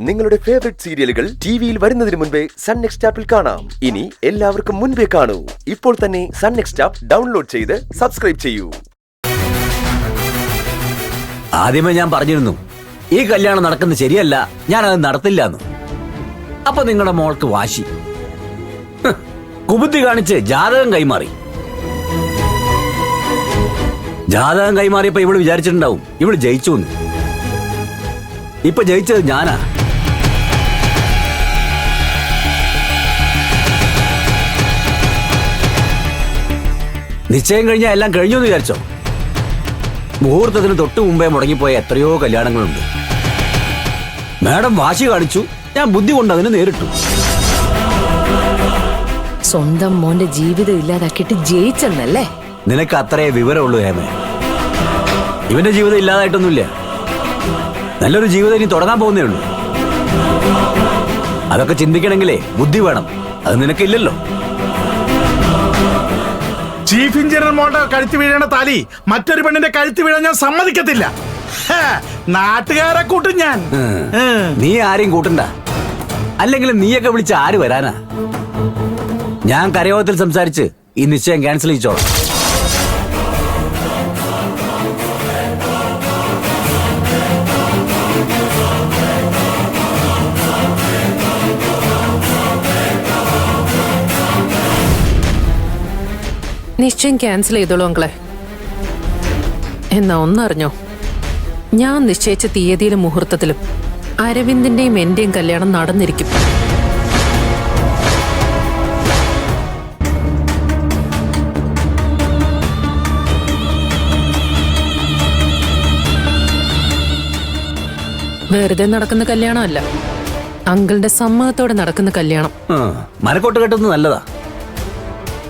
നിങ്ങളുടെ ഫേവറേറ്റ് സീരിയലുകൾ ടിവിയിൽ വരുന്നതിന് മുൻപേ സൺ നെക്സ്റ്റ് ആപ്പിൽ കാണാം. ഇനി എല്ലാവർക്കും മുൻപേ കാണൂ. ഇപ്പോൾ തന്നെ സൺ നെക്സ്റ്റ് ആപ്പ് ഡൗൺലോഡ് ചെയ്ത് സബ്സ്ക്രൈബ് ചെയ്യൂ. ആദ്യമേ ഞാൻ പറഞ്ഞിരുന്നു ഈ കല്യാണം നടക്കുന്നത് ശരിയല്ല, ഞാനത് നടത്തില്ല എന്ന്. അപ്പൊ നിങ്ങളുടെ മോൾക്ക് വാശി, കുബുദ്ധി കാണിച്ച് ജാതകം കൈമാറി. ജാതകം കൈമാറിയപ്പോ ഇവള് വിചാരിച്ചിട്ടുണ്ടാവും ഇവള് ജയിച്ചു എന്ന്. ഇപ്പൊ ജയിച്ചത് ഞാനാ. നിശ്ചയം കഴിഞ്ഞാൽ എല്ലാം കഴിഞ്ഞു എന്ന് വിചാരിച്ചോ? മുഹൂർത്തത്തിന് തൊട്ടു മുമ്പേ മുടങ്ങിപ്പോയ എത്രയോ കല്യാണങ്ങളുണ്ട്. മാഡം വാശി കാണിച്ചു, ഞാൻ ബുദ്ധി കൊണ്ട് അതിന് നേരിട്ടു. സ്വന്തം മോന്റെ ജീവിതം ഇല്ലാതാക്കിയിട്ട് ജയിച്ചെന്നല്ലേ? നിനക്ക് അത്രേ വിവരമുള്ളൂ ഹേമേ. ഇവന്റെ ജീവിതം ഇല്ലാതായിട്ടൊന്നുമില്ല. നല്ലൊരു ജീവിതം ഇനി തുടങ്ങാൻ പോകുന്നേ ഉള്ളൂ. അതൊക്കെ ചിന്തിക്കണമെങ്കിലേ ബുദ്ധി വേണം. അത് നിനക്കില്ലല്ലോ. ചീഫ് എഞ്ചിനീയർ മോളുടെ കഴുത്ത് വീഴണ താലി മറ്റൊരു പെണ്ണിന്റെ കഴുത്ത് വീഴാൻ ഞാൻ സമ്മതിക്കത്തില്ല. നാട്ടുകാരെ കൂട്ടും ഞാൻ. നീ ആരെയും കൂട്ടണ്ട. അല്ലെങ്കിൽ നീയൊക്കെ വിളിച്ച് ആര് വരാനാ? ഞാൻ കരയോഗത്തിൽ സംസാരിച്ച് ഈ നിശ്ചയം ക്യാൻസൽ ചെയ്യിച്ചോളാം. നിശ്ചയം ക്യാൻസൽ ചെയ്തോളൂ അങ്കളെ. എന്നാ ഒന്നറിഞ്ഞോ, ഞാൻ നിശ്ചയിച്ച തീയതിയിലും മുഹൂർത്തത്തിലും അരവിന്ദിന്റെയും എന്റെയും കല്യാണം നടന്നിരിക്കും. വെറുതെ നടക്കുന്ന കല്യാണമല്ല, അങ്കിളിന്റെ സമ്മതത്തോടെ നടക്കുന്ന കല്യാണം. മനക്കോട്ട് കെട്ടുന്നത് നല്ലതാ,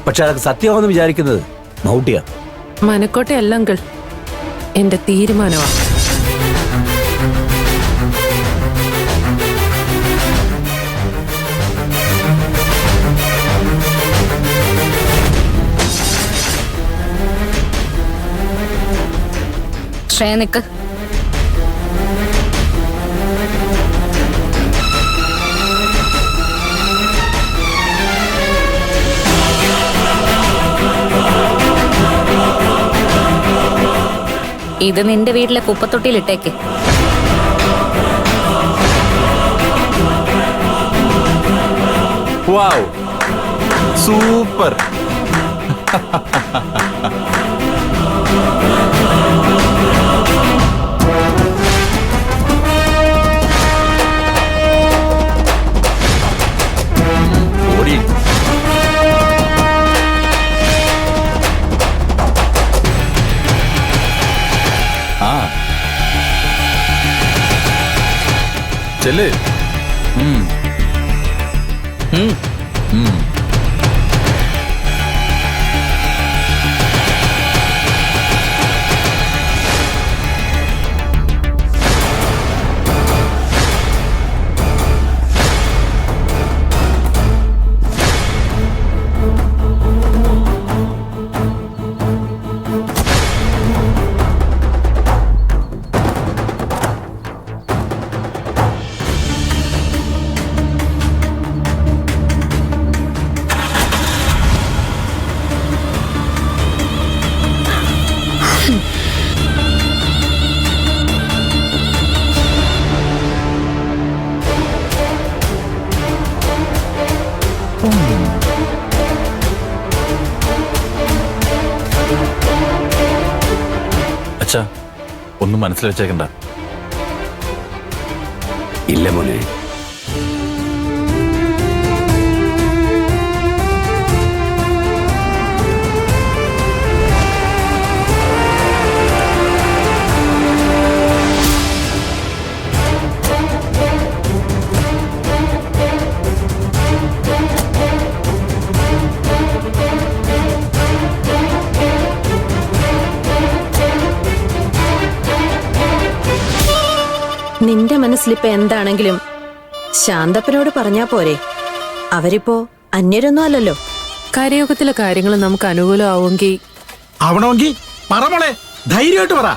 പക്ഷെ അതൊക്കെ സത്യമാണെന്ന് വിചാരിക്കുന്നത് മൗട്ടിയാ. മനക്കോട്ടെ അല്ല അങ്കിൾ, എന്റെ തീരുമാനമാണ്. ശ്രേയനിക്ക് ഇത് നിന്റെ വീട്ടിലെ കുപ്പത്തൊട്ടിയിലിട്ടേക്ക്. വാവ്, സൂപ്പർ. ഓടി ചെല്ല്. അച്ഛാ, ഒന്നും മനസ്സിൽ വെച്ചേക്കണ്ട. ഇല്ല മോനെ, നിന്റെ മനസ്സിലിപ്പോ എന്താണെങ്കിലും ശാന്തപ്പനോട് പറഞ്ഞാ പോരെ? അവരിപ്പോ അന്യരൊന്നും അല്ലല്ലോ. കരയോഗത്തിലെ കാര്യങ്ങൾ നമുക്ക് അനുകൂലമാവുമെങ്കിൽ ആവണമെങ്കിൽ പറ മോളെ, ധൈര്യമായിട്ട് പറ.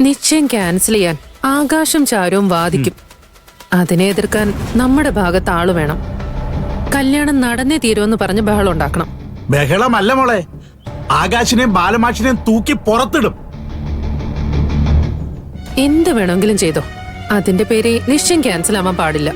നിശ്ചയം ക്യാൻസൽ ചെയ്യാൻ ആകാശം ചാരവും വാദിക്കും. അതിനെ എതിർക്കാൻ നമ്മുടെ ഭാഗത്ത് ആള് വേണം. കല്യാണം നടന്നേ തീരുമെന്ന് പറഞ്ഞ് ബഹളം ഉണ്ടാക്കണം. ബഹളമല്ല മോളെ, ആകാശിനെയും ബാലമാഷിനെയും തൂക്കി പുറത്തിടും. എന്ത് വേണമെങ്കിലും ചെയ്തോ, അതിന്റെ പേര് നിശ്ചയം ക്യാൻസൽ ആവാൻ പാടില്ല.